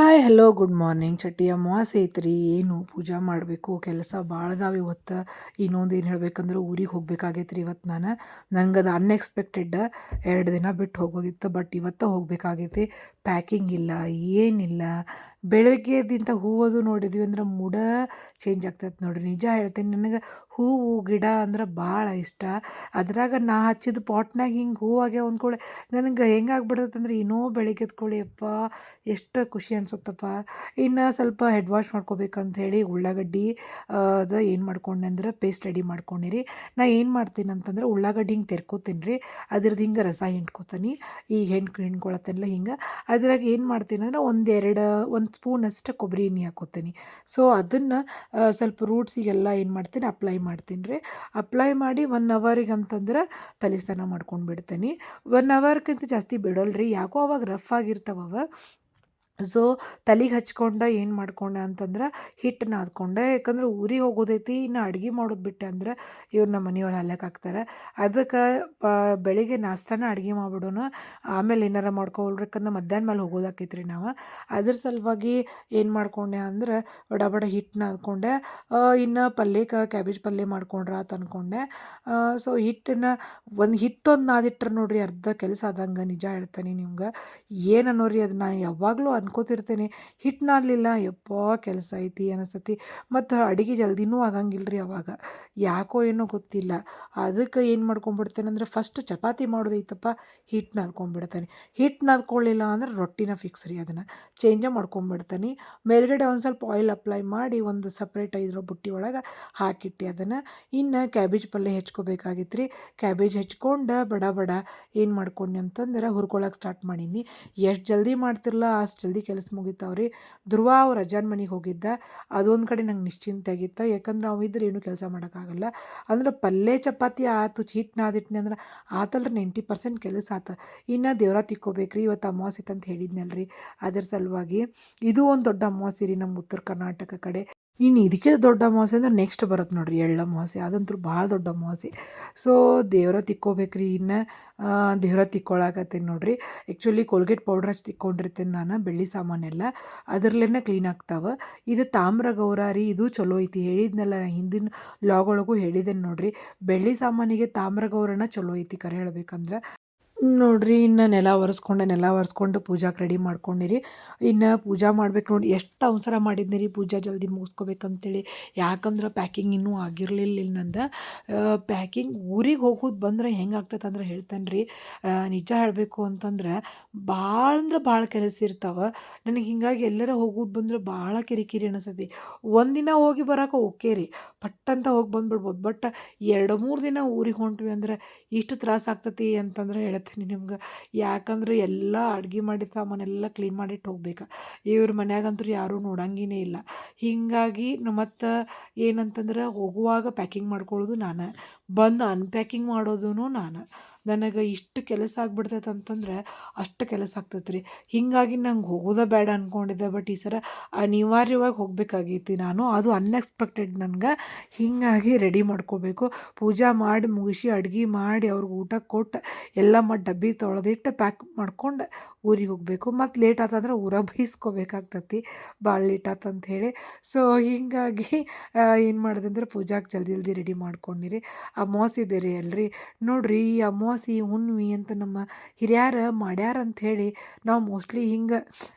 Hi hello good morning ಚಟ್ಟಿ ಅಮಾವಾಸ್ಯೆ ಐತ್ರಿ. ಏನು ಪೂಜಾ ಮಾಡಬೇಕು, ಕೆಲಸ ಭಾಳ ಅದಾವ ಇವತ್ತು. ಇನ್ನೊಂದು ಏನು ಹೇಳ್ಬೇಕಂದ್ರೆ ಊರಿಗೆ ಹೋಗ್ಬೇಕಾಗೈತೆ ರೀ ಇವತ್ತು. ನಂಗೆ ಅದು ಅನ್ಎಕ್ಸ್ಪೆಕ್ಟೆಡ್ 2 ದಿನ ಬಿಟ್ಟು ಹೋಗೋದಿತ್ತು, ಬಟ್ ಇವತ್ತು ಹೋಗ್ಬೇಕಾಗೈತಿ. ಪ್ಯಾಕಿಂಗ್ ಇಲ್ಲ, ಏನಿಲ್ಲ. ಬೆಳಗ್ಗೆದಿಂತ ಹೂವದು ನೋಡಿದ್ವಿ ಅಂದ್ರೆ ಮೂಡ ಚೇಂಜ್ ಆಗ್ತೈತೆ ನೋಡ್ರಿ. ನಿಜ ಹೇಳ್ತೀನಿ, ನನಗೆ ಹೂವು ಗಿಡ ಅಂದ್ರೆ ಭಾಳ ಇಷ್ಟ. ಅದ್ರಾಗ ನಾ ಹಚ್ಚಿದ ಪಾಟ್ನಾಗ ಹಿಂಗೆ ಹೂವಾಗೆ ಅಂದ್ಕೊಳ್ಳಿ ನನಗೆ ಹೆಂಗಾಗ್ಬಿಡ್ತೈತೆ ಅಂದ್ರೆ ಇನ್ನೂ ಬೆಳಿಗ್ಗೆ ಎದ್ಕೊಳ್ಳಿ ಅಪ್ಪ ಎಷ್ಟು ಖುಷಿ ಅನ್ಸುತ್ತಪ್ಪ. ಇನ್ನು ಸ್ವಲ್ಪ ಹೆಡ್ ವಾಶ್ ಮಾಡ್ಕೋಬೇಕಂತ ಹೇಳಿ ಉಳ್ಳಾಗಡ್ಡಿ ಅದು ಏನು ಮಾಡ್ಕೊಂಡೆ ಅಂದ್ರೆ ಪೇಸ್ಟ್ ರೆಡಿ ಮಾಡ್ಕೊಂಡಿರಿ. ನಾ ಏನು ಮಾಡ್ತೀನಿ ಅಂತಂದ್ರೆ ಉಳ್ಳಾಗಡ್ಡಿ ಹಿಂಗೆ ತೆರ್ಕೋತೀನಿ ರೀ, ಅದ್ರದ್ದು ಹಿಂಗೆ ರಸ ಹಿಂಡ್ಕೊತೀನಿ. ಈಗ ಹಿಂಡ್ಕೊಳತ್ತೇನಲ್ಲ ಹಿಂಗೆ ಅದ್ರಾಗ ಏನು ಮಾಡ್ತೀನಿ ಅಂದ್ರೆ ಒಂದು ಸ್ಪೂನಷ್ಟು ಕೊಬ್ಬರಿ ಎಣ್ಣೆ ಹಾಕೋತೀನಿ. ಸೊ ಅದನ್ನು ಸ್ವಲ್ಪ ರೂಟ್ಸಿಗೆಲ್ಲ ಏನು ಮಾಡ್ತೀನಿ ಅಪ್ಲೈ ಮಾಡ್ತೀನಿ ರೀ. ಅಪ್ಲೈ ಮಾಡಿ 1 ಅವರಿಗೆ ಅಂತಂದ್ರೆ ತಲೆ ಸ್ನಾನ ಮಾಡ್ಕೊಂಡು ಬಿಡ್ತೀನಿ. 1 ಅವರ್ಗಿಂತ ಜಾಸ್ತಿ ಬಿಡೋಲ್ರಿ, ಯಾಕೋ ಅವಾಗ ರಫ್ ಆಗಿರ್ತಾವವ. ಸೊ ತಲೆಗೆ ಹಚ್ಕೊಂಡು ಏನು ಮಾಡ್ಕೊಂಡೆ ಅಂತಂದ್ರೆ ಹಿಟ್ಟು ನಾದ್ಕೊಂಡೆ. ಯಾಕಂದ್ರೆ ಊರಿಗೆ ಹೋಗೋದೈತಿ, ಇನ್ನು ಅಡುಗೆ ಮಾಡೋದು ಬಿಟ್ಟೆ ಅಂದ್ರೆ ಇವ್ರು ನಮ್ಮ ಮನೆಯವ್ರು ಹಲ್ಲೆಕ್ ಹಾಕ್ತಾರೆ. ಅದಕ್ಕೆ ಬೆಳಿಗ್ಗೆ ನಾಷ್ಟಾನ ಅಡುಗೆ ಮಾಡ್ಬಿಡೋಣ, ಆಮೇಲೆ ಏನಾರ ಮಾಡ್ಕೊಳ್ರಿ. ಯಾಕಂದ್ರೆ ಮಧ್ಯಾಹ್ನ ಮೇಲೆ ಹೋಗೋದಾಕೈತೆ ರೀ ನಾವು. ಅದ್ರ ಸಲುವಾಗಿ ಏನು ಮಾಡ್ಕೊಂಡೆ ಅಂದ್ರೆ ಬಡ ಬಡ ಹಿಟ್ಟು ನಾದ್ಕೊಂಡೆ. ಇನ್ನು ಪಲ್ಯಕ್ಕೆ ಕ್ಯಾಬೇಜ್ ಪಲ್ಯ ಮಾಡ್ಕೊಂಡ್ರೆ ಅಂತ ಅಂದ್ಕೊಂಡೆ. ಸೊ ಹಿಟ್ಟೊಂದು ನಾದಿಟ್ರೆ ನೋಡ್ರಿ ಅರ್ಧ ಕೆಲಸ ಆದಂಗೆ. ನಿಜ ಹೇಳ್ತೀನಿ ನಿಮ್ಗೆ. ಏನು ಅನ್ನೋರಿ ಅದು ನಾನು ಯಾವಾಗಲೂ ಅನ್ಕೋತಿರ್ತೇನೆ, ಹಿಟ್ಟು ನಾದಲಿಲ್ಲ ಯಪ್ಪಾ ಕೆಲಸ ಐತಿ ಅನಿಸ್ತತಿ. ಮತ್ತು ಅಡುಗೆ ಜಲ್ದಿನೂ ಆಗಂಗಿಲ್ಲ ರೀ ಅವಾಗ, ಯಾಕೋ ಏನೋ ಗೊತ್ತಿಲ್ಲ. ಅದಕ್ಕೆ ಏನು ಮಾಡ್ಕೊಂಬಿಡ್ತೇನೆ ಅಂದರೆ ಫಸ್ಟ್ ಚಪಾತಿ ಮಾಡೋದೈತಪ್ಪ, ಹಿಟ್ಟು ನಾದ್ಕೊಂಡ್ಬಿಡ್ತೇನೆ. ಹಿಟ್ಟು ನಾದ್ಕೊಳ್ಳಿಲ್ಲ ಅಂದ್ರೆ ರೊಟ್ಟಿನ ಫಿಕ್ಸ್ ರೀ, ಅದನ್ನು ಚೇಂಜೇ ಮಾಡ್ಕೊಂಬಿಡ್ತೀನಿ. ಮೇಲ್ಗಡೆ ಒಂದು ಸ್ವಲ್ಪ ಆಯಿಲ್ ಅಪ್ಲೈ ಮಾಡಿ ಒಂದು ಸಪ್ರೇಟ್ ಇದ್ರ ಬುಟ್ಟಿ ಒಳಗೆ ಹಾಕಿಟ್ಟು ಅದನ್ನು. ಇನ್ನು ಕ್ಯಾಬೇಜ್ ಪಲ್ಯ ಹೆಚ್ಕೋಬೇಕಾಗಿತ್ತು ರೀ. ಕ್ಯಾಬೇಜ್ ಹೆಚ್ಕೊಂಡು ಬಡ ಬಡ ಏನು ಮಾಡ್ಕೊಂಡೆ ಅಂತಂದ್ರೆ ಹುರ್ಕೊಳಕ್ಕೆ ಸ್ಟಾರ್ಟ್ ಮಾಡೀನಿ. ಎಷ್ಟು ಜಲ್ದಿ ಮಾಡ್ತಿರಲ್ಲ ಅಷ್ಟು ಜಲ್ದಿ ಕೆಲಸ ಮುಗಿತಾವ್ರಿ. ಧ್ರುವ ಅವ್ರ ಅಜ್ಜನ ಮನೆಗೆ ಹೋಗಿದ್ದ, ಅದೊಂದು ಕಡೆ ನಂಗೆ ನಿಶ್ಚಿಂತೆ ಆಗಿತ್ತು. ಯಾಕಂದ್ರೆ ಅವ ಇದ್ರೆ ಏನೂ ಕೆಲಸ ಮಾಡೋಕ್ಕಾಗಲ್ಲ. ಅಂದ್ರೆ ಪಲ್ಯ ಚಪಾತಿ ಆಯ್ತು, ಹಿಟ್ಟು ನಾದಿಟ್ನಿ ಅಂದ್ರೆ ಆತಲ್ರಿ 90% ಕೆಲಸ ಆತ. ಇನ್ನು ದೇವ್ರ ತಿಕ್ಕೋಬೇಕ್ರಿ, ಇವತ್ತು ಅಮಾವಾಸ್ಯೆ ಅಂತ ಹೇಳಿದ್ನಲ್ರಿ, ಅದ್ರ ಸಲುವಾಗಿ. ಇದು ಒಂದು ದೊಡ್ಡ ಅಮಾವಾಸ್ಯೆ ರೀ ನಮ್ಮ ಉತ್ತರ ಕರ್ನಾಟಕ ಕಡೆ. ಇನ್ನು ಇದಕ್ಕೆ ದೊಡ್ಡ ಅಮಾವಾಸ್ಯೆ ಅಂದ್ರೆ ನೆಕ್ಸ್ಟ್ ಬರುತ್ತೆ ನೋಡ್ರಿ, ಎಳ್ಳು ಅಮಾವಾಸ್ಯೆ. ಅದಂತೂ ಭಾಳ ದೊಡ್ಡ ಅಮಾವಾಸ್ಯೆ. ಸೊ ದೇವ್ರ ತಿಕ್ಕೋಬೇಕ್ರಿ. ಇನ್ನು ದೇವ್ರ ತಿಕ್ಕೊಳಕತ್ತೀನಿ ನೋಡ್ರಿ. ಆ್ಯಕ್ಚುಲಿ ಕೋಲ್ಗೇಟ್ ಪೌಡ್ರ್ ಹಚ್ಚಿ ತಿಕ್ಕೊಂಡಿರ್ತೀನಿ ನಾನು, ಬೆಳ್ಳಿ ಸಾಮಾನೆಲ್ಲ ಅದರಲ್ಲೇ ಕ್ಲೀನ್ ಆಗ್ತಾವೆ. ಇದು ತಾಮ್ರ ಗೌರ ರೀ, ಇದು ಚಲೋ ಐತಿ. ಹೇಳಿದ್ನಲ್ಲ ನಾನು ಹಿಂದಿನ ಲಾಗ್ ಒಳಗೂ ಹೇಳಿದ್ದೇನೆ ನೋಡ್ರಿ, ಬೆಳ್ಳಿ ಸಾಮಾನಿಗೆ ತಾಮ್ರ ಗೌರನ ಚಲೋ ಐತಿ ಕರೆ ಹೇಳ್ಬೇಕಂದ್ರೆ. ನೋಡ್ರಿ ಇನ್ನು ನೆಲ ಒರೆಸ್ಕೊಂಡು ಪೂಜಾಕ್ಕೆ ರೆಡಿ ಮಾಡ್ಕೊಂಡಿರಿ. ಇನ್ನು ಪೂಜಾ ಮಾಡ್ಬೇಕು ನೋಡಿ. ಎಷ್ಟು ಅವಸರ ಮಾಡಿದ್ನಿ ರೀ ಪೂಜಾ ಜಲ್ದಿ ಮುಗಿಸ್ಕೋಬೇಕಂತೇಳಿ. ಯಾಕಂದ್ರೆ ಪ್ಯಾಕಿಂಗ್ ಇನ್ನೂ ಆಗಿರಲಿಲ್ಲ ಇಲ್ಲಿ ನಂದು. ಪ್ಯಾಕಿಂಗ್ ಊರಿಗೆ ಹೋಗೋದು ಬಂದ್ರೆ ಹೆಂಗೆ ಆಗ್ತೈತೆ ಅಂದ್ರೆ ಹೇಳ್ತೇನೆ ರೀ. ನಿಜ ಹೇಳಬೇಕು ಅಂತಂದ್ರೆ ಭಾಳ ಅಂದ್ರೆ ಭಾಳ ಕೆಲಸ ಇರ್ತಾವೆ ನನಗೆ. ಹಿಂಗಾಗಿ ಎಲ್ಲರ ಹೋಗೋದು ಬಂದ್ರೆ ಭಾಳ ಕಿರಿಕಿರಿ ಅನಿಸ್ತೈತಿ. ಒಂದಿನ ಹೋಗಿ ಬರೋಕೆ ಓಕೆ ರೀ, ಪಟ್ಟಂತ ಹೋಗಿ ಬಂದುಬಿಡ್ಬೋದು. ಬಟ್ 2-3 ದಿನ ಊರಿಗೆ ಹೊಂಟ್ವಿ ಅಂದ್ರೆ ಇಷ್ಟು ತ್ರಾಸ ಆಗ್ತೈತಿ ಅಂತಂದ್ರೆ ಹೇಳ್ತೀನಿ ನಿಮ್ಗೆ. ಯಾಕಂದ್ರೆ ಎಲ್ಲ ಅಡ್ಗೆ ಮಾಡಿದ ಸಾಮಾನೆಲ್ಲ ಕ್ಲೀನ್ ಮಾಡಿಟ್ಟು ಹೋಗ್ಬೇಕು. ಇವ್ರ ಮನ್ಯಾಗಂತೂ ಯಾರೂ ನೋಡಂಗೇ ಇಲ್ಲ. ಹೀಗಾಗಿ ಮತ್ತು ಏನಂತಂದ್ರೆ ಹೋಗುವಾಗ ಪ್ಯಾಕಿಂಗ್ ಮಾಡ್ಕೊಳ್ಳೋದು ನಾನು, ಬಂದು ಅನ್ಪ್ಯಾಕಿಂಗ್ ಮಾಡೋದು ನಾನು. ನನಗೆ ಇಷ್ಟು ಕೆಲಸ ಆಗ್ಬಿಡ್ತೈತೆ ಅಂತಂದ್ರೆ ಅಷ್ಟು ಕೆಲಸ ಆಗ್ತೈತೆ ರೀ. ಹೀಗಾಗಿ ನಂಗೆ ಹೋಗೋದೇ ಬೇಡ ಅಂದ್ಕೊಂಡಿದ್ದೆ, ಬಟ್ ಈ ಸಲ ಅನಿವಾರ್ಯವಾಗಿ ಹೋಗ್ಬೇಕಾಗೈತಿ ನಾನು. ಅದು ಅನ್ಎಕ್ಸ್ಪೆಕ್ಟೆಡ್ ನನಗೆ. ಹೀಗಾಗಿ ರೆಡಿ ಮಾಡ್ಕೋಬೇಕು. ಪೂಜಾ ಮಾಡಿ ಮುಗಿಸಿ ಅಡ್ಗೆ ಮಾಡಿ ಅವ್ರಿಗೆ ಊಟ ಕೊಟ್ಟು ಎಲ್ಲ ಮತ್ತು ಡಬ್ಬಿ ತೊಳೆದಿಟ್ಟು ಪ್ಯಾಕ್ ಮಾಡ್ಕೊಂಡು ಊರಿಗೆ ಹೋಗಬೇಕು. ಮತ್ತು ಲೇಟ್ ಆತಂದ್ರೆ ಊರಾಗ ಬೈಸ್ಕೋಬೇಕಾಗ್ತತಿ, ಭಾಳ ಲೇಟ್ ಆತಂತ ಹೇಳಿ. ಸೊ ಹೀಗಾಗಿ ಏನು ಮಾಡಿದೆ ಅಂದ್ರೆ ಪೂಜಾಕ್ಕೆ ಜಲ್ದಿ ರೆಡಿ ಮಾಡ್ಕೊಂಡಿರಿ. ಅಮಾವಾಸ್ಯೆ ಬೇರೆ ಅಲ್ರಿ ನೋಡ್ರಿ. ಈ ಅಮಾವಾಸ್ಯೆ ಹುಣ್ಣಿಮೆ ಅಂತ ನಮ್ಮ ಹಿರಿಯರು ಮಾಡ್ಯಾರ ಅಂಥೇಳಿ ನಾವು ಮೋಸ್ಟ್ಲಿ ಹಿಂಗೆ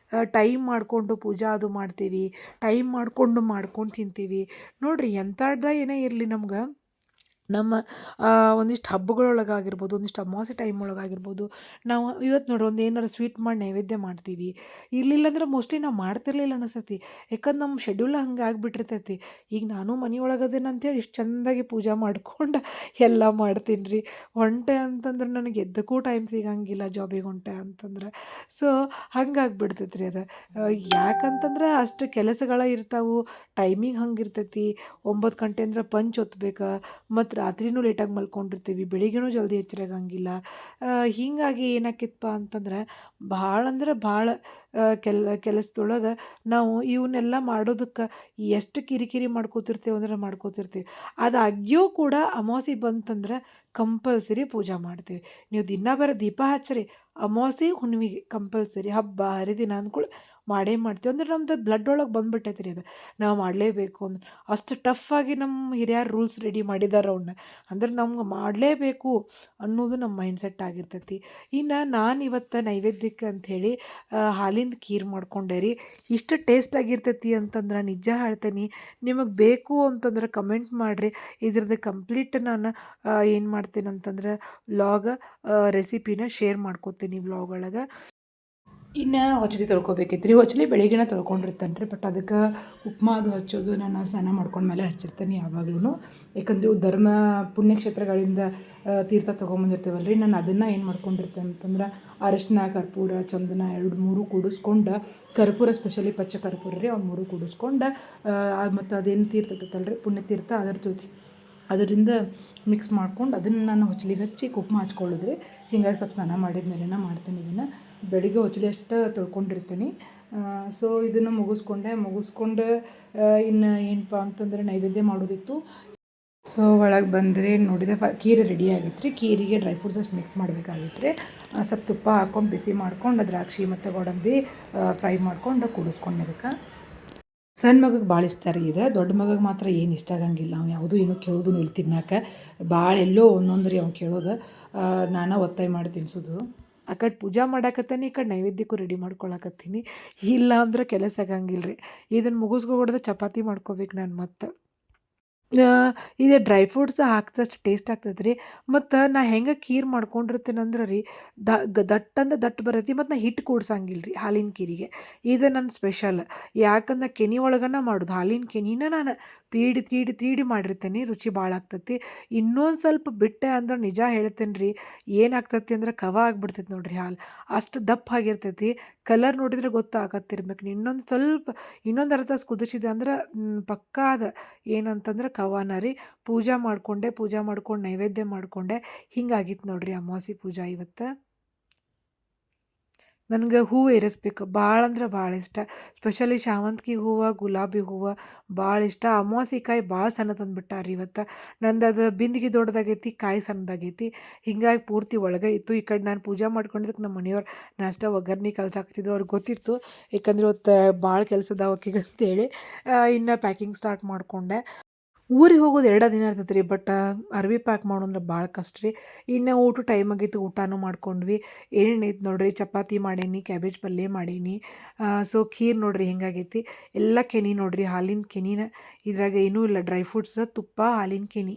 ಟೈಮ್ ಮಾಡಿಕೊಂಡು ಪೂಜಾ ಅದು ಮಾಡ್ತೀವಿ, ಟೈಮ್ ಮಾಡ್ಕೊಂಡು ತಿಂತೀವಿ ನೋಡ್ರಿ. ಎಂಥದ್ದು ಏನೇ ಇರಲಿ ನಮ್ಗೆ, ನಮ್ಮ ಒಂದಿಷ್ಟು ಹಬ್ಬಗಳೊಳಗಾಗಿರ್ಬೋದು, ಒಂದಿಷ್ಟು ಅಮಾವಾಸ್ಯೆ ಟೈಮ್ ಒಳಗಾಗಿರ್ಬೋದು, ನಾವು ಇವತ್ತು ನೋಡ್ರಿ ಒಂದು ಏನಾರು ಸ್ವೀಟ್ ಮಾಡಿ ನೈವೇದ್ಯ ಮಾಡ್ತೀವಿ. ಇರಲಿಲ್ಲ ಅಂದ್ರೆ ಮೋಸ್ಟ್ಲಿ ನಾವು ಮಾಡ್ತಿರ್ಲಿಲ್ಲ ಅನಿಸ್ತತಿ. ಯಾಕಂದ್ರೆ ನಮ್ಮ ಶೆಡ್ಯೂಲ್ ಹಂಗೆ ಆಗಿಬಿಟ್ಟಿರ್ತೈತಿ. ಈಗ ನಾನು ಮನೆ ಅಂಥೇಳಿ ಇಷ್ಟು ಚೆಂದಾಗಿ ಪೂಜೆ ಮಾಡ್ಕೊಂಡು ಎಲ್ಲ ಮಾಡ್ತೀನಿ ರೀ. ಹೊಂಟೆ ಅಂತಂದ್ರೆ ನನಗೆ ಎದ್ದಕ್ಕೂ ಟೈಮ್ ಸಿಗಂಗಿಲ್ಲ, ಜಾಬಿಗೆ ಹೊಂಟೆ ಅಂತಂದ್ರೆ. ಸೊ ಹಂಗಾಗ್ಬಿಡ್ತೈತೆ ರೀ ಅದು. ಯಾಕಂತಂದ್ರೆ ಅಷ್ಟು ಕೆಲಸಗಳು ಇರ್ತಾವೆ, ಟೈಮಿಂಗ್ ಹಂಗೆ ಇರ್ತೈತಿ. 9 ಗಂಟೆ ಅಂದ್ರೆ ಪಂಚ್ ಒತ್ತಬೇಕು, ಮತ್ತು ರಾತ್ರಿನೂ ಲೇಟಾಗಿ ಮಲ್ಕೊಂಡಿರ್ತೀವಿ, ಬೆಳಿಗ್ಗೆನೂ ಜಲ್ದಿ ಎಚ್ಚರಾಗಂಗಿಲ್ಲ. ಹೀಗಾಗಿ ಏನಾಕಿತ್ತಪ್ಪ ಅಂತಂದ್ರೆ ಭಾಳ ಅಂದ್ರೆ ಭಾಳ ಕೆಲಸದೊಳಗೆ ನಾವು ಇವನ್ನೆಲ್ಲ ಮಾಡೋದಕ್ಕೆ ಎಷ್ಟು ಕಿರಿಕಿರಿ ಮಾಡ್ಕೋತಿರ್ತೀವಿ ಅಂದ್ರೆ ಮಾಡ್ಕೋತಿರ್ತೀವಿ. ಅದಾಗ್ಯೂ ಕೂಡ ಅಮಾವಾಸ್ಯೆ ಬಂತಂದ್ರೆ ಕಂಪಲ್ಸರಿ ಪೂಜೆ ಮಾಡ್ತೀವಿ. ನೀವು ದಿನ ಬರೋ ದೀಪ ಹಚ್ಚಿರಿ, ಅಮಾವಾಸ್ಯೆ ಹುಣ್ಣಿಮೆಗೆ ಕಂಪಲ್ಸರಿ ಹಬ್ಬ ಹರಿದಿನ ಅಂದ್ಕೊಳ್ಳಿ ಮಾಡೇ ಮಾಡ್ತೀವಿ. ಅಂದ್ರೆ ನಮ್ದು ಬ್ಲಡ್ ಒಳಗೆ ಬಂದ್ಬಿಟ್ಟೈತೆ ರೀ ಅದು. ನಾವು ಮಾಡಲೇಬೇಕು ಅಂದ್ರೆ ಅಷ್ಟು ಟಫಾಗಿ ನಮ್ಮ ಹಿರಿಯರು ರೂಲ್ಸ್ ರೆಡಿ ಮಾಡಿದಾರೆ ಅವನ್ನ. ಅಂದ್ರೆ ನಮ್ಗೆ ಮಾಡಲೇಬೇಕು ಅನ್ನೋದು ನಮ್ಮ ಮೈಂಡ್ಸೆಟ್ ಆಗಿರ್ತೈತಿ. ಇನ್ನು ನಾನು ಇವತ್ತು ನೈವೇದ್ಯಕ್ಕೆ ಅಂಥೇಳಿ ಹಾಲಿಂದ ಖೀರ್ ಮಾಡ್ಕೊಂಡೆ ರೀ. ಇಷ್ಟು ಟೇಸ್ಟ್ ಆಗಿರ್ತೈತಿ ಅಂತಂದ್ರೆ ನಿಜ ಹೇಳ್ತೇನೆ. ನಿಮಗೆ ಬೇಕು ಅಂತಂದ್ರೆ ಕಮೆಂಟ್ ಮಾಡಿರಿ. ಇದ್ರದ್ದು ಕಂಪ್ಲೀಟ್ ನಾನು ಏನು ಮಾಡ್ತೀನಿ ಅಂತಂದ್ರೆ ವ್ಲಾಗ ರೆಸಿಪಿನ ಶೇರ್ ಮಾಡ್ಕೋತೀನಿ ವ್ಲಾಗ್ ಒಳಗೆ. ಇನ್ನು ಹೊಚ್ಲಿ ತೊಳ್ಕೊಬೇಕಿತ್ತು ರೀ. ಹೊಚ್ಲಿ ಬೆಳಿಗ್ಗೆನೇ ತೊಳ್ಕೊಂಡಿರ್ತಾನೆ ರೀ. ಬಟ್ ಅದಕ್ಕೆ ಉಪ್ಮಾ ಅದು ಹಚ್ಚೋದು ನಾನು ಸ್ನಾನ ಮಾಡ್ಕೊಂಡ್ಮೇಲೆ ಹಚ್ಚಿರ್ತೀನಿ ಯಾವಾಗ್ಲೂ. ಯಾಕಂದರೆ ಇವು ಧರ್ಮ ಪುಣ್ಯಕ್ಷೇತ್ರಗಳಿಂದ ತೀರ್ಥ ತೊಗೊಂಬಂದಿರ್ತೀವಲ್ಲ ರೀ. ನಾನು ಅದನ್ನು ಏನು ಮಾಡ್ಕೊಂಡಿರ್ತೇನೆ ಅಂತಂದ್ರೆ ಅರಿಶಿನ, ಕರ್ಪೂರ, ಚಂದನ 2-3 ಕೂಡಿಸ್ಕೊಂಡು, ಕರ್ಪೂರ ಸ್ಪೆಷಲಿ ಪಚ್ಚ ಕರ್ಪೂರ ರೀ, ಅವ್ನು 3 ಕೂಡಿಸ್ಕೊಂಡು ಮತ್ತು ಅದೇನು ತೀರ್ಥ ಇರ್ತೈತಲ್ಲ ರೀ, ಪುಣ್ಯತೀರ್ಥ ಅದರಿಂದ ಮಿಕ್ಸ್ ಮಾಡ್ಕೊಂಡು ಅದನ್ನು ನಾನು ಹೊಚ್ಲಿಗೆ ಹಚ್ಚಿ ಕುಂಕುಮ ಹಚ್ಕೊಳ್ಳೋದ್ರಿ. ಹೀಗಾಗಿ ಸ್ವಲ್ಪ ಸ್ನಾನ ಮಾಡಿದ ಮೇಲೆನೇ ಮಾಡ್ತೀನಿ ಇದನ್ನು. ಬೆಳಿಗ್ಗೆ ಹೊಚ್ಲಿ ಅಷ್ಟು ತೊಳ್ಕೊಂಡಿರ್ತೀನಿ. ಸೊ ಇದನ್ನು ಮುಗಿಸ್ಕೊಂಡು ಇನ್ನು ಏನಪ್ಪ ಅಂತಂದ್ರೆ ನೈವೇದ್ಯ ಮಾಡೋದಿತ್ತು. ಸೊ ಒಳಗೆ ಬಂದರೆ ನೋಡಿದೆ ಖೀರ್ ರೆಡಿ ಆಗಿತ್ತು ರೀ. ಖೀರಿಗೆ ಡ್ರೈ ಫ್ರೂಟ್ಸ್ ಅಷ್ಟು ಮಿಕ್ಸ್ ಮಾಡಬೇಕಾಗಿತ್ತು ರೀ. ಸ್ವಲ್ಪ ತುಪ್ಪ ಹಾಕ್ಕೊಂಡು ಬಿಸಿ ಮಾಡ್ಕೊಂಡು ದ್ರಾಕ್ಷಿ ಮತ್ತು ಗೋಡಂಬಿ ಫ್ರೈ ಮಾಡ್ಕೊಂಡು ಕೂಡಿಸ್ಕೊಂಡು ಅದಕ್ಕೆ. ಸಣ್ಣ ಮಗಗೆ ಭಾಳ ಇಷ್ಟ ರೀ ಇದು. ದೊಡ್ಡ ಮಗಗೆ ಮಾತ್ರ ಏನು ಇಷ್ಟ ಆಗಂಗಿಲ್ಲ. ಅವ್ನು ಯಾವುದೂ ಏನೂ ಕೇಳೋದು ಇಲ್ಲಿ ತಿನ್ನಕ್ಕೆ ಭಾಳ ಎಲ್ಲೋ ಒಂದೊಂದು ರೀ ಅವ್ನು ಕೇಳೋದು. ನಾನು ಒತ್ತಾಯ ಮಾಡಿ ತಿನ್ನಿಸೋದು. ಆ ಕಡೆ ಪೂಜೆ ಮಾಡಾಕತ್ತೀನಿ, ಈ ಕಡೆ ನೈವೇದ್ಯಕ್ಕೂ ರೆಡಿ ಮಾಡ್ಕೊಳಕತ್ತೀನಿ. ಇಲ್ಲ ಅಂದ್ರೆ ಕೆಲಸ ಆಗಂಗಿಲ್ಲ ರೀ. ಇದನ್ನು ಮುಗಿಸ್ಕೊಡ್ದೆ ಚಪಾತಿ ಮಾಡ್ಕೋಬೇಕು ನಾನು ಮತ್ತೆ. ಇದು ಡ್ರೈ ಫ್ರೂಟ್ಸ್ ಹಾಕಿದಷ್ಟು ಟೇಸ್ಟ್ ಆಗ್ತದೆ ರೀ. ಮತ್ತು ನಾ ಹೆಂಗೆ ಖೀರ್ ಮಾಡ್ಕೊಂಡಿರ್ತೀನಂದ್ರೆ ರೀ, ದಟ್ಟು ಬರ್ತೈತಿ. ಮತ್ತು ನಾ ಹಿಟ್ಟು ಕೂಡ್ಸಂಗಿಲ್ಲ ರೀ ಹಾಲಿನ ಖೀರಿಗೆ. ಇದು ನನ್ನ ಸ್ಪೆಷಲ್. ಯಾಕಂದ್ರೆ ಕೆನೆ ಒಳಗನ ಮಾಡೋದು. ಹಾಲಿನ ಕೆನಿನ ನಾನು ತೀಡಿ ಮಾಡಿರ್ತೀನಿ. ರುಚಿ ಭಾಳ ಆಗ್ತೈತಿ. ಇನ್ನೊಂದು ಸ್ವಲ್ಪ ಬಿಟ್ಟೆ ಅಂದ್ರೆ ನಿಜ ಹೇಳ್ತೇನೆ ರೀ, ಏನಾಗ್ತೈತಿ ಅಂದ್ರೆ ಕವ ಆಗಿಬಿಡ್ತೈತಿ ನೋಡಿರಿ ಹಾಲು. ಅಷ್ಟು ದಪ್ಪ ಆಗಿರ್ತೈತಿ. ಕಲರ್ ನೋಡಿದ್ರೆ ಗೊತ್ತಾಗತ್ತಿರ್ಬೇಕು. ಇನ್ನೊಂದು ಅರ್ಧ ತಾಸು ಕುದಿಸಿದೆ ಅಂದ್ರೆ ಪಕ್ಕಾ ಅದು ಏನಂತಂದ್ರೆ ಕವಾನ ರೀ. ಪೂಜೆ ಮಾಡ್ಕೊಂಡು ನೈವೇದ್ಯ ಮಾಡಿಕೊಂಡೆ. ಹಿಂಗಾಗಿತ್ತು ನೋಡಿರಿ ಅಮಾವಾಸ್ಯೆ ಪೂಜೆ ಇವತ್ತು. ನನಗೆ ಹೂವು ಏರಿಸ್ಬೇಕು ಭಾಳ ಅಂದ್ರೆ ಭಾಳ ಇಷ್ಟ. ಸ್ಪೆಷಲಿ ಶಾವಂತಿಗೆ ಹೂವು, ಗುಲಾಬಿ ಹೂವು ಭಾಳ ಇಷ್ಟ. ಅಮಾವಾಸ್ಯೆ ಕಾಯಿ ಭಾಳ ಸಣ್ಣ ತಂದುಬಿಟ್ಟಾರ ಇವತ್ತು. ನಂದು ಅದು ಬಿಂದಿಗೆ ದೊಡ್ಡದಾಗೈತಿ, ಕಾಯಿ ಸಣ್ಣದಾಗೈತಿ. ಹಿಂಗಾಗಿ ಪೂರ್ತಿ ಒಳಗೆ ಇತ್ತು. ಈ ಕಡೆ ನಾನು ಪೂಜೆ ಮಾಡ್ಕೊಂಡಿದ್ದಕ್ಕೆ ನಮ್ಮ ಮನೆಯವ್ರು ನಾಷ್ಟ ಒಗ್ಗರ್ಣೆ ಕಲ್ಸಾಕ್ತಿದ್ರು. ಅವ್ರಿಗೆ ಗೊತ್ತಿತ್ತು, ಯಾಕಂದ್ರೆ ಇವತ್ತು ಭಾಳ ಕೆಲಸ ಅದಾವ ಆಕಿಗೆ ಅಂತೇಳಿ. ಇನ್ನು ಪ್ಯಾಕಿಂಗ್ ಸ್ಟಾರ್ಟ್ ಮಾಡಿಕೊಂಡೆ. ಊರಿಗೆ ಹೋಗೋದು 2 ದಿನ ಇರ್ತೈತೆ ರೀ. ಬಟ್ ಅರ್ವಿ ಪ್ಯಾಕ್ ಮಾಡೋಂದ್ರೆ ಭಾಳ ಕಷ್ಟ ರೀ. ಇನ್ನು ಊಟ ಟೈಮ್ ಆಗಿತ್ತು, ಊಟನೂ ಮಾಡ್ಕೊಂಡ್ವಿ. ಏನೇನೈತೆ ನೋಡಿರಿ, ಚಪಾತಿ ಮಾಡೀನಿ, ಕ್ಯಾಬೇಜ್ ಪಲ್ಯ ಮಾಡೀನಿ. ಸೊ ಖೀರ್ ನೋಡಿರಿ ಹೆಂಗಾಗೈತಿ. ಎಲ್ಲ ಕೆನೆ ನೋಡಿರಿ, ಹಾಲಿನ ಕೆನಿನ. ಇದ್ರಾಗ ಏನೂ ಇಲ್ಲ, ಡ್ರೈ ಫ್ರೂಟ್ಸ್, ತುಪ್ಪ, ಹಾಲಿನ ಕೆನೆ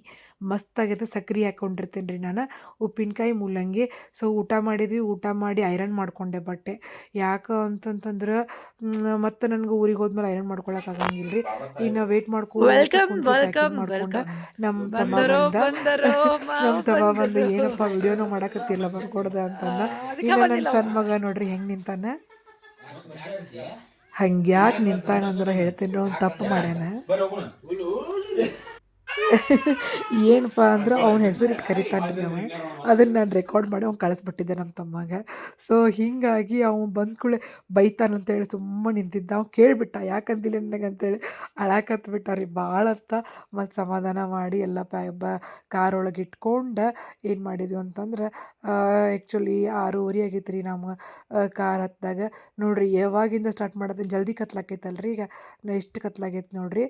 ಮಸ್ತಾಗೈತೆ. ಸಕ್ರೆ ಹಾಕ್ಕೊಂಡಿರ್ತೇನೆ ರೀ ನಾನು, ಉಪ್ಪಿನಕಾಯಿ, ಮೂಲಂಗಿ. ಸೊ ಊಟ ಮಾಡಿದ್ವಿ. ಊಟ ಮಾಡಿ ಐರನ್ ಮಾಡಿಕೊಂಡೆ ಬಟ್ಟೆ. ಯಾಕೆ ಅಂತಂತಂದ್ರೆ ಮತ್ತು ನನಗೆ ಊರಿಗೆ ಹೋದ್ಮೇಲೆ ಐರನ್ ಮಾಡ್ಕೊಳಕ್ಕೆ ಆಗಂಗಿಲ್ಲ ರೀ. ಇನ್ನು ವೇಟ್ ಮಾಡ್ಕೊಂಡು ನಮ್ಮ ತಮ್ಮ ಬಂದು ಏನಪ್ಪ ವಿಡಿಯೋನೂ ಮಾಡಕತ್ತಿಲ್ಲ ಬರ್ಕೊಡ್ದ ಅಂತಂದ. ಇನ್ನು ನನ್ನ ಸಣ್ಣ ಮಗ ನೋಡ್ರಿ ಹೆಂಗೆ ನಿಂತಾನ. ಹಂಗ್ಯಾಕೆ ನಿಂತಾನಂದ್ರೆ ಹೇಳ್ತೀನಿ, ಅವ್ನು ತಪ್ಪು ಮಾಡ್ಯಾನ. ಏನಪ್ಪ ಅಂದ್ರೆ ಅವ್ನ ಹೆಸರಿಟ್ಟು ಕರಿತಾನೆ ರೀ ಅವ. ಅದನ್ನು ನಾನು ರೆಕಾರ್ಡ್ ಮಾಡಿ ಅವ್ನು ಕಳಿಸ್ಬಿಟ್ಟಿದ್ದೆ ನಮ್ಮ ತಮ್ಮಗೆ. ಸೊ ಹೀಗಾಗಿ ಅವ್ನು ಬಂದ ಕೂಡಲೇ ಬೈತಾನಂತೇಳಿ ಸುಮ್ಮನೆ ನಿಂತಿದ್ದ. ಅವ್ನು ಕೇಳಿಬಿಟ್ಟ ಯಾಕಂದಿಲ್ಲ ನನಗಂತೇಳಿ ಅಳಾಕತ್ಬಿಟ್ಟ ರೀ ಭಾಳ ಅಂತ. ಮತ್ತು ಸಮಾಧಾನ ಮಾಡಿ ಎಲ್ಲ ಕಾರೊಳಗೆ ಇಟ್ಕೊಂಡು ಏನು ಮಾಡಿದ್ವಿ ಅಂತಂದ್ರೆ ಆ್ಯಕ್ಚುಲಿ 6:30 ಆಗೈತೆ ರೀ ನಮ್ಮ ಕಾರ್ ಹತ್ತಿದಾಗ. ನೋಡಿರಿ ಯಾವಾಗಿಂದ ಸ್ಟಾರ್ಟ್ ಮಾಡೋದು, ಜಲ್ದಿ ಕತ್ಲಾಕೈತಲ್ಲ ರೀ. ಈಗ ಎಷ್ಟು ಕತ್ಲಾಗೈತೆ ನೋಡಿರಿ.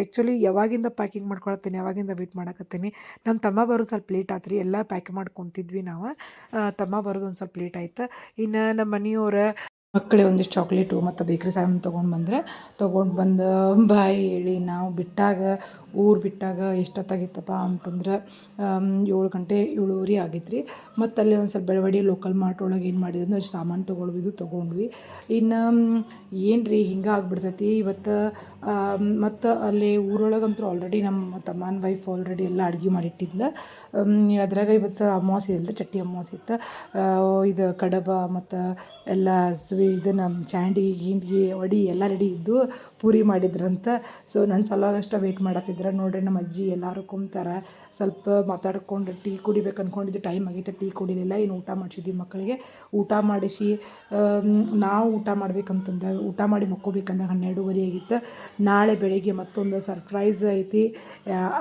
ಆ್ಯಕ್ಚುಲಿ ಯಾವಾಗಿಂದ ಪ್ಯಾಕಿಂಗ್ ಮಾಡ್ಕೊಳತ್ತೀನಿ, ಯಾವಾಗಿಂದ ವೇಟ್ ಮಾಡಕತ್ತೀನಿ. ನಮ್ಮ ತಮ್ಮ ಬರೋದು ಸ್ವಲ್ಪ ಲೇಟ್ ಆಯ್ತು ರೀ. ಎಲ್ಲ ಪ್ಯಾಕ್ ಮಾಡ್ಕೊತಿದ್ವಿ ನಾವು. ತಮ್ಮ ಬರೋದು ಒಂದು ಸ್ವಲ್ಪ ಲೇಟ್ ಆಯ್ತು. ಇನ್ನು ನಮ್ಮ ಮನೆಯವ್ರ ಮಕ್ಕಳೇ ಒಂದಿಷ್ಟು ಚಾಕ್ಲೇಟು ಮತ್ತು ಬೇಕ್ರಿ ಸಾಮಾನು ತೊಗೊಂಡು ಬಂದು ಬಾಯಿ ಹೇಳಿ ನಾವು ಊರು ಬಿಟ್ಟಾಗ ಎಷ್ಟೊತ್ತಾಗಿತ್ತಪ್ಪ ಅಂತಂದ್ರೆ 7 ಗಂಟೆ 7:30 ಆಗೈತೆ ರೀ. ಮತ್ತು ಅಲ್ಲಿ ಒಂದು ಸ್ವಲ್ಪ ಬೆಳವಡಿ ಲೋಕಲ್ ಮಾರ್ಟ್ ಒಳಗೆ ಏನು ಮಾಡಿದ್ವಿ ಅಂದ್ರೆ ಸಾಮಾನು ತೊಗೊಂಡ್ವಿ. ಇನ್ನು ಏನು ರೀ ಹಿಂಗೆ ಆಗ್ಬಿಡ್ತೈತಿ ಇವತ್ತು. ಮತ್ತು ಅಲ್ಲಿ ಊರೊಳಗಂತೂ ಆಲ್ರೆಡಿ ನಮ್ಮ ತಮ್ಮನ ವೈಫ್ ಆಲ್ರೆಡಿ ಎಲ್ಲ ಅಡುಗೆ ಮಾಡಿಟ್ಟಿದ್ಲು. ಅದ್ರಾಗ ಇವತ್ತು ಅಮಾವಾಸ್ಯೆ ಅಲ್ರಿ, ಚಟ್ಟಿ ಅಮಾವಾಸ್ಯೆ ಇತ್ತು. ಇದು ಕಡಬ ಮತ್ತು ಎಲ್ಲ ಇದನ್ನು ಚಾಂಡಿ ಗಿಂಡಿ ವಡೆ ಎಲ್ಲ ರೆಡಿ ಇದ್ದು ಪೂರಿ ಮಾಡಿದ್ರಂತ. ಸೊ ನನ್ನ ಸಲುವಾಗಷ್ಟ ವೆಯ್ಟ್ ಮಾಡತ್ತಿದ್ರು ನೋಡ್ರಿ. ನಮ್ಮ ಅಜ್ಜಿ ಎಲ್ಲರೂ ಕುಂತಾರೆ. ಸ್ವಲ್ಪ ಮಾತಾಡ್ಕೊಂಡು ಟೀ ಕುಡಿಬೇಕು ಅಂದ್ಕೊಂಡಿದ್ದು, ಟೈಮ್ ಆಗೈತೆ, ಟೀ ಕುಡಿಲಿಲ್ಲ. ಇನ್ನು ಊಟ ಮಾಡಿಸಿದ್ವಿ ಮಕ್ಕಳಿಗೆ. ಊಟ ಮಾಡಿಸಿ ನಾವು ಊಟ ಮಾಡ್ಬೇಕಂತಂದಾಗ, ಊಟ ಮಾಡಿ ಮಕ್ಕೋಬೇಕಂದಾಗ 12:30 ಆಗಿತ್ತು. ನಾಳೆ ಬೆಳಿಗ್ಗೆ ಮತ್ತೊಂದು ಸರ್ಪ್ರೈಸ್ ಐತಿ.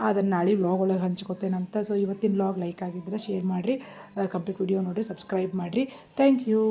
ಅದನ್ನು ನಾಳೆ ವ್ಲಾಗ್ ಒಳಗೆ ಹಂಚ್ಕೊತೇನಂತ. ಸೊ ಇವತ್ತಿನ ವ್ಲಾಗ್ ಲೈಕ್ ಆಗಿದ್ರೆ ಶೇರ್ ಮಾಡಿರಿ, ಕಂಪ್ಲೀಟ್ ವಿಡಿಯೋ ನೋಡಿರಿ, ಸಬ್ಸ್ಕ್ರೈಬ್ ಮಾಡಿರಿ. Thank you.